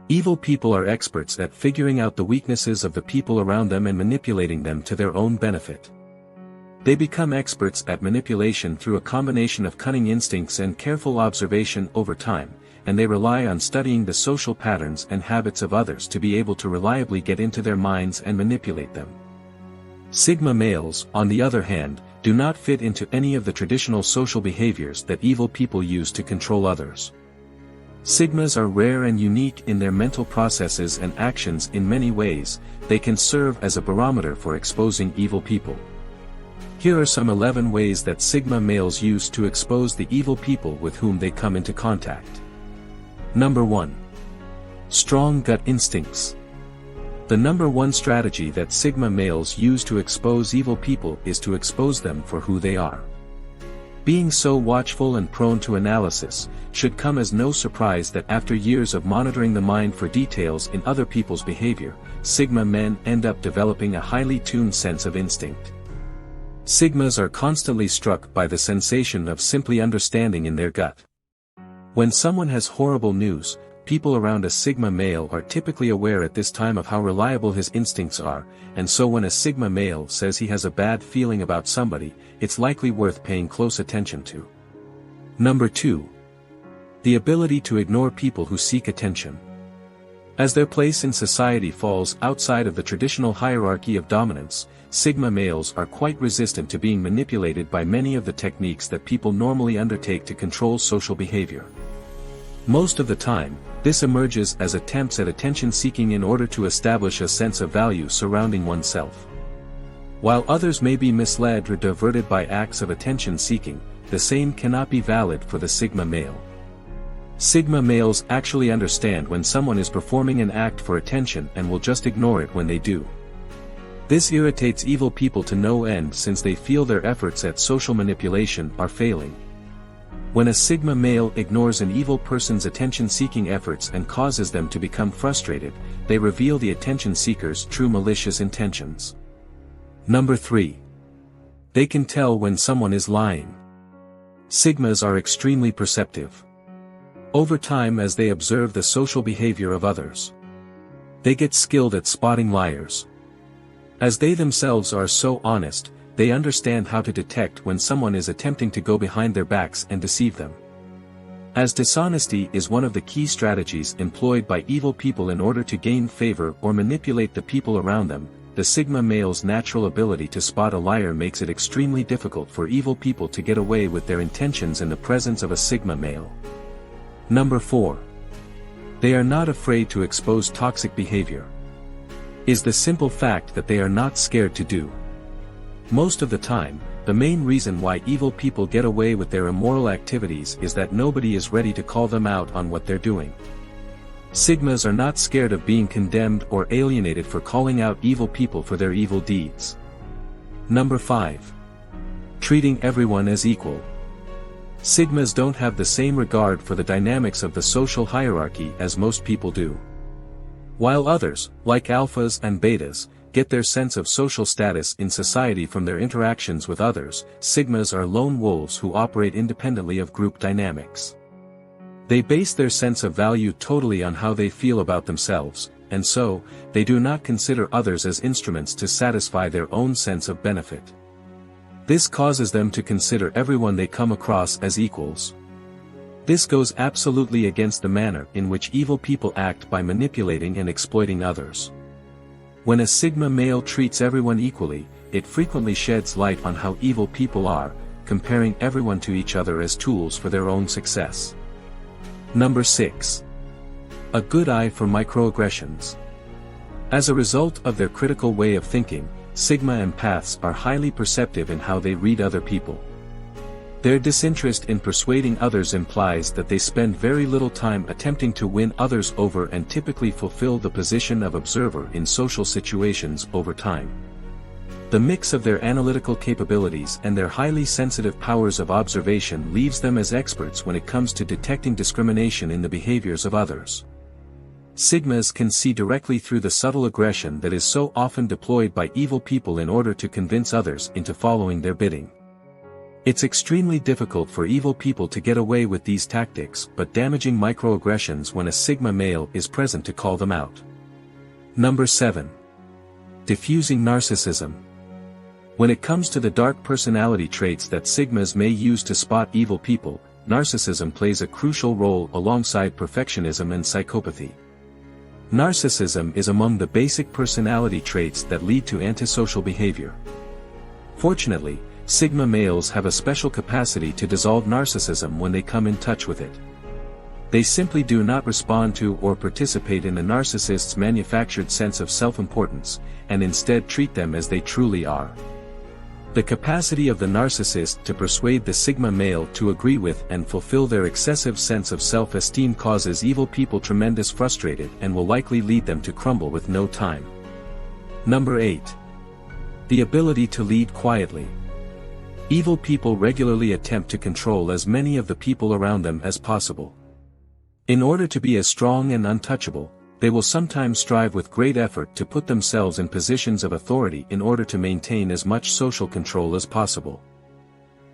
Evil people are experts at figuring out the weaknesses of the people around them and manipulating them to their own benefit. They become experts at manipulation through a combination of cunning instincts and careful observation over time, and they rely on studying the social patterns and habits of others to be able to reliably get into their minds and manipulate them. Sigma males, on the other hand, do not fit into any of the traditional social behaviors that evil people use to control others. Sigmas are rare and unique in their mental processes and actions in many ways. They can serve as a barometer for exposing evil people. Here are some 11 ways that Sigma males use to expose the evil people with whom they come into contact. Number 1. Strong gut instincts. The number one strategy that Sigma males use to expose evil people is to expose them for who they are. Being so watchful and prone to analysis, should come as no surprise that after years of monitoring the mind for details in other people's behavior, Sigma men end up developing a highly tuned sense of instinct. Sigmas are constantly struck by the sensation of simply understanding in their gut. When someone has horrible news, people around a Sigma male are typically aware at this time of how reliable his instincts are, and so when a Sigma male says he has a bad feeling about somebody, it's likely worth paying close attention to. Number 2. The ability to ignore people who seek attention. As their place in society falls outside of the traditional hierarchy of dominance, Sigma males are quite resistant to being manipulated by many of the techniques that people normally undertake to control social behavior. Most of the time, this emerges as attempts at attention-seeking in order to establish a sense of value surrounding oneself. While others may be misled or diverted by acts of attention-seeking, the same cannot be valid for the Sigma male. Sigma males actually understand when someone is performing an act for attention and will just ignore it when they do. This irritates evil people to no end since they feel their efforts at social manipulation are failing. When a Sigma male ignores an evil person's attention-seeking efforts and causes them to become frustrated, they reveal the attention seeker's true malicious intentions. Number 3. They can tell when someone is lying. Sigmas are extremely perceptive. Over time, as they observe the social behavior of others, they get skilled at spotting liars. As they themselves are so honest, they understand how to detect when someone is attempting to go behind their backs and deceive them. As dishonesty is one of the key strategies employed by evil people in order to gain favor or manipulate the people around them, the Sigma male's natural ability to spot a liar makes it extremely difficult for evil people to get away with their intentions in the presence of a Sigma male. Number 4. They are not afraid to expose toxic behavior. Is the simple fact that they are not scared to do. Most of the time, the main reason why evil people get away with their immoral activities is that nobody is ready to call them out on what they're doing. Sigmas are not scared of being condemned or alienated for calling out evil people for their evil deeds. Number 5. Treating everyone as equal. Sigmas don't have the same regard for the dynamics of the social hierarchy as most people do. While others, like alphas and betas, get their sense of social status in society from their interactions with others, Sigmas are lone wolves who operate independently of group dynamics. They base their sense of value totally on how they feel about themselves, and so, they do not consider others as instruments to satisfy their own sense of benefit. This causes them to consider everyone they come across as equals. This goes absolutely against the manner in which evil people act by manipulating and exploiting others. When a Sigma male treats everyone equally, it frequently sheds light on how evil people are, comparing everyone to each other as tools for their own success. Number 6. A good eye for microaggressions. As a result of their critical way of thinking, Sigma empaths are highly perceptive in how they read other people. Their disinterest in persuading others implies that they spend very little time attempting to win others over and typically fulfill the position of observer in social situations over time. The mix of their analytical capabilities and their highly sensitive powers of observation leaves them as experts when it comes to detecting discrimination in the behaviors of others. Sigmas can see directly through the subtle aggression that is so often deployed by evil people in order to convince others into following their bidding. It's extremely difficult for evil people to get away with these tactics, but damaging microaggressions when a Sigma male is present to call them out. Number 7. Diffusing narcissism. When it comes to the dark personality traits that Sigmas may use to spot evil people, narcissism plays a crucial role alongside perfectionism and psychopathy. Narcissism is among the basic personality traits that lead to antisocial behavior. Fortunately, Sigma males have a special capacity to dissolve narcissism when they come in touch with it. They simply do not respond to or participate in the narcissist's manufactured sense of self-importance, and instead treat them as they truly are. The capacity of the narcissist to persuade the Sigma male to agree with and fulfill their excessive sense of self-esteem causes evil people tremendous frustrated and will likely lead them to crumble with no time. Number 8. The ability to lead quietly. Evil people regularly attempt to control as many of the people around them as possible. In order to be as strong and untouchable, they will sometimes strive with great effort to put themselves in positions of authority in order to maintain as much social control as possible.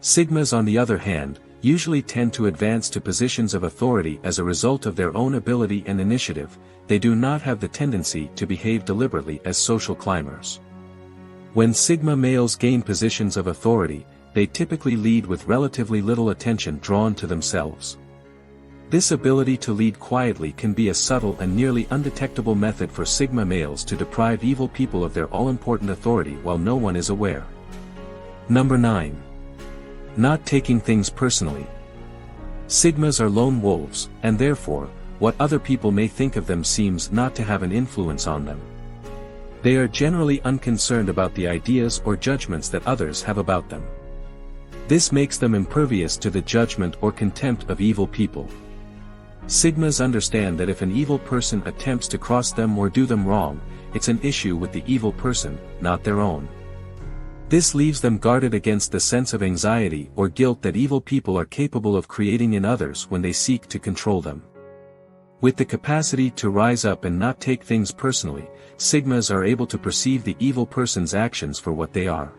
Sigmas, on the other hand, usually tend to advance to positions of authority as a result of their own ability and initiative. They do not have the tendency to behave deliberately as social climbers. When Sigma males gain positions of authority, they typically lead with relatively little attention drawn to themselves. This ability to lead quietly can be a subtle and nearly undetectable method for Sigma males to deprive evil people of their all-important authority while no one is aware. Number 9. Not taking things personally. Sigmas are lone wolves, and therefore, what other people may think of them seems not to have an influence on them. They are generally unconcerned about the ideas or judgments that others have about them. This makes them impervious to the judgment or contempt of evil people. Sigmas understand that if an evil person attempts to cross them or do them wrong, it's an issue with the evil person, not their own. This leaves them guarded against the sense of anxiety or guilt that evil people are capable of creating in others when they seek to control them. With the capacity to rise up and not take things personally, Sigmas are able to perceive the evil person's actions for what they are.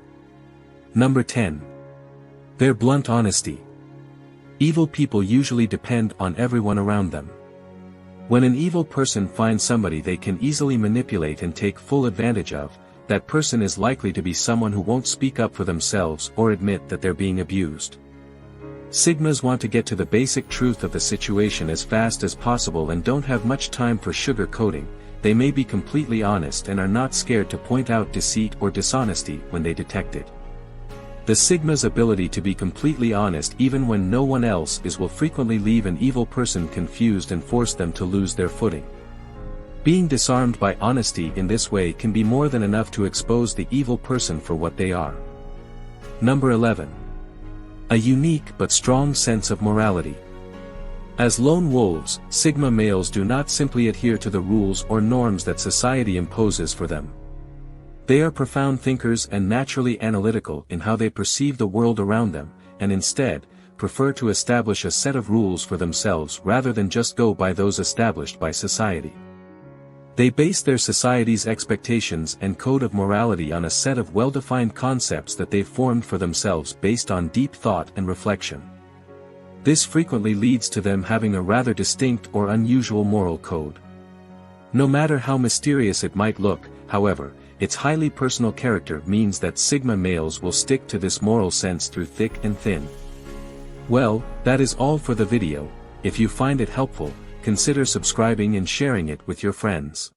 Number 10. Their blunt honesty. Evil people usually depend on everyone around them. When an evil person finds somebody they can easily manipulate and take full advantage of, that person is likely to be someone who won't speak up for themselves or admit that they're being abused. Sigmas want to get to the basic truth of the situation as fast as possible and don't have much time for sugar-coating. They may be completely honest and are not scared to point out deceit or dishonesty when they detect it. The Sigma's ability to be completely honest even when no one else is will frequently leave an evil person confused and force them to lose their footing. Being disarmed by honesty in this way can be more than enough to expose the evil person for what they are. Number 11. A unique but strong sense of morality. As lone wolves, Sigma males do not simply adhere to the rules or norms that society imposes for them. They are profound thinkers and naturally analytical in how they perceive the world around them, and instead, prefer to establish a set of rules for themselves rather than just go by those established by society. They base their society's expectations and code of morality on a set of well-defined concepts that they've formed for themselves based on deep thought and reflection. This frequently leads to them having a rather distinct or unusual moral code. No matter how mysterious it might look, however, its highly personal character means that Sigma males will stick to this moral sense through thick and thin. Well, that is all for the video. If you find it helpful, consider subscribing and sharing it with your friends.